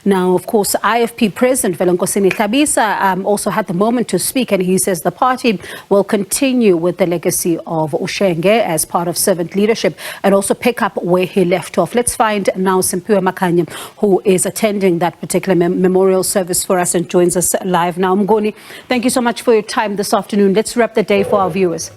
Now, of course, IFP President Velenkosini Hlabisa also had the moment to speak, and he says the party will continue with the legacy of Ushenge as part of servant leadership and also pick up where he left off. Let's find now Simphiwe Makhanya, who is attending that particular memorial service for us and joins us live now. Mngoni, thank you so much for your time this afternoon. Let's wrap the day for our viewers.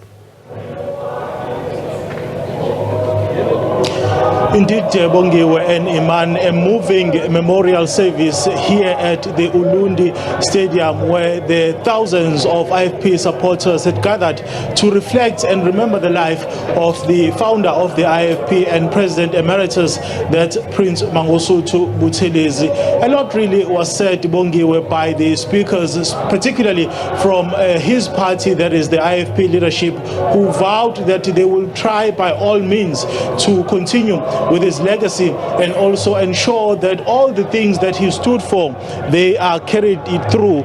Indeed, Bongiwe and Iman, a moving memorial service here at the Ulundi Stadium, where the thousands of IFP supporters had gathered to reflect and remember the life of the founder of the IFP and President Emeritus, that Prince Mangosuthu Buthelezi. A lot really was said, Bongiwe, by the speakers, particularly from his party, that is the IFP leadership, who vowed that they will try by all means to continue with his legacy and also ensure that all the things that he stood for, they are carried it through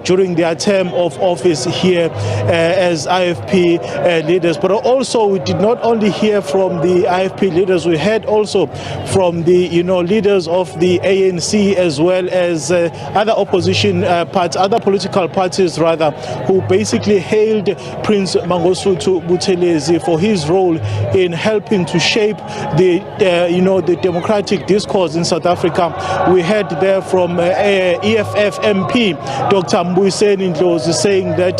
during their term of office here as IFP leaders. But also we did not only hear from the IFP leaders, we heard also from the leaders of the ANC as well as other opposition parties, other political parties rather, who basically hailed Prince Mangosuthu Buthelezi for his role in helping to shape the democratic discourse in South Africa. We heard there from EFF MP Dr. Mbuyiseni Ndlozi saying that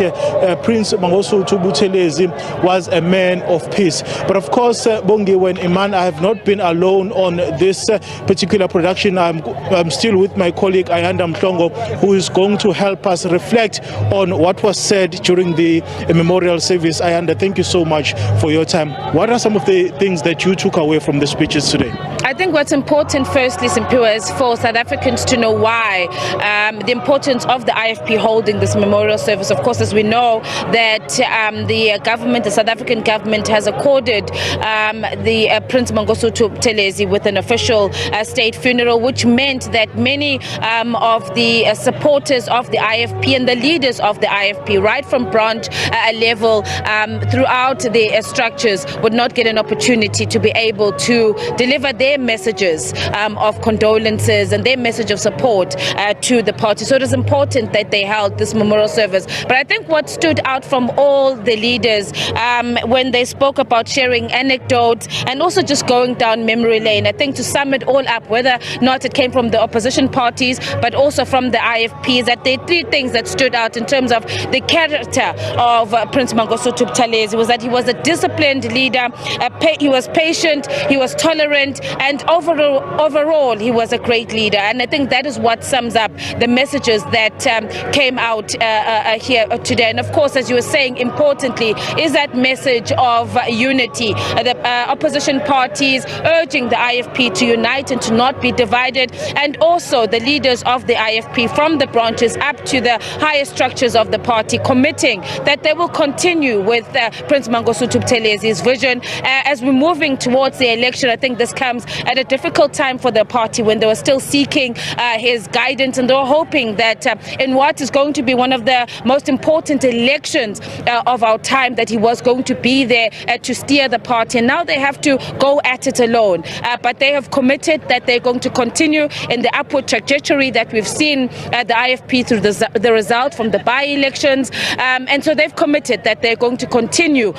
Prince Mangosuthu Buthelezi was a man of peace. But of course, Bongiwe and Iman, I have not been alone on this particular production. I'm still with my colleague Ayanda Mhlongo, who is going to help us reflect on what was said during the memorial service. Ayanda, thank you so much for your time. What are some of the things that you took away from the speeches today? I think what's important, firstly, Simphiwe, is for South Africans to know why the importance of the IFP holding this memorial service. Of course, as we know, that the government, the South African government, has accorded the Prince Mangosuthu Buthelezi with an official state funeral, which meant that many of the supporters of the IFP and the leaders of the IFP, right from branch level throughout the structures, would not get an opportunity to be able to deliver their messages of condolences and their message of support to the party. So it is important that they held this memorial service. But I think what stood out from all the leaders when they spoke about sharing anecdotes and also just going down memory lane, I think to sum it all up, whether or not it came from the opposition parties but also from the IFPs, that there are three things that stood out in terms of the character of Prince Mangosuthu Buthelezi. Was that he was a disciplined leader, he was patient, he was tolerant, and overall he was a great leader. And I think that is what sums up the messages that came out here today. And of course, as you were saying, importantly is that message of unity. The opposition parties urging the IFP to unite and to not be divided, and also the leaders of the IFP from the branches up to the higher structures of the party committing that they will continue with Prince Mangosuthu Buthelezi's vision as we're moving towards the election. I think this comes at a difficult time for the party when they were still seeking his guidance, and they were hoping that in what is going to be one of the most important elections of our time, that he was going to be there to steer the party. And now they have to go at it alone. But they have committed that they're going to continue in the upward trajectory that we've seen the IFP through the result from the by-elections. And so they've committed that they're going to continue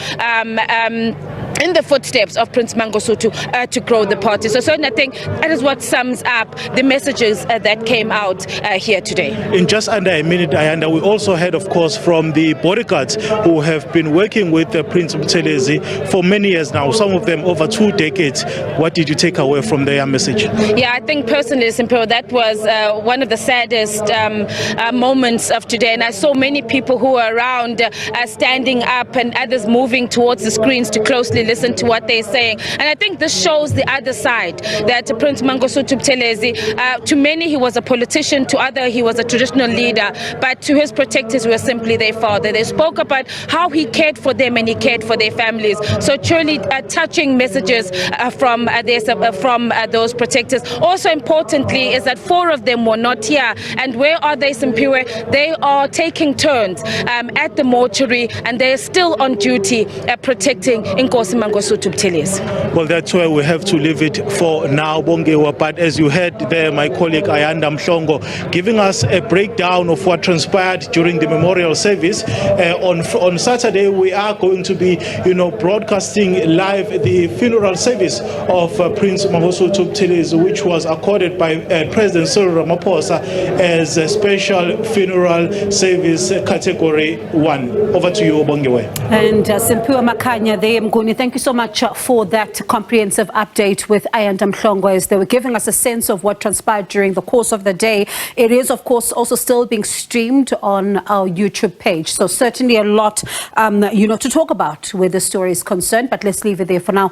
in the footsteps of Prince Mangosuthu to grow the party. So certainly I think that is what sums up the messages that came out here today. In just under a minute, Ayanda, we also heard, of course, from the bodyguards who have been working with Prince Buthelezi for many years now, some of them over 2 decades. What did you take away from their message? Yeah, I think personally, Simphiwe, that was one of the saddest moments of today. And I saw many people who were around standing up and others moving towards the screens to closely listen to what they're saying. And I think this shows the other side, that Prince Mangosuthu Buthelezi, to many he was a politician, to others he was a traditional leader, but to his protectors were simply their father. They spoke about how he cared for them and he cared for their families. So truly touching messages from those protectors. Also importantly is that 4 of them were not here. And where are they, Simphiwe? They are taking turns at the mortuary, and they're still on duty protecting Nkosi Mrs. Mangosuthu Buthelezi. Well, that's where we have to leave it for now, Bongiwa. But as you heard there, my colleague Ayanda Mhlongo giving us a breakdown of what transpired during the memorial service. On Saturday, we are going to be, broadcasting live the funeral service of Prince Mangosuthu Buthelezi, which was accorded by President Cyril Ramaphosa as a special funeral service category 1. Over to you, Bongiwe. And Simphiwe Makhanya there, Mguni, thank you so much for that comprehensive update with Ayanda Mhlongo, as they were giving us a sense of what transpired during the course of the day. It is, of course, also still being streamed on our YouTube page. So certainly a lot, to talk about where the story is concerned. But let's leave it there for now.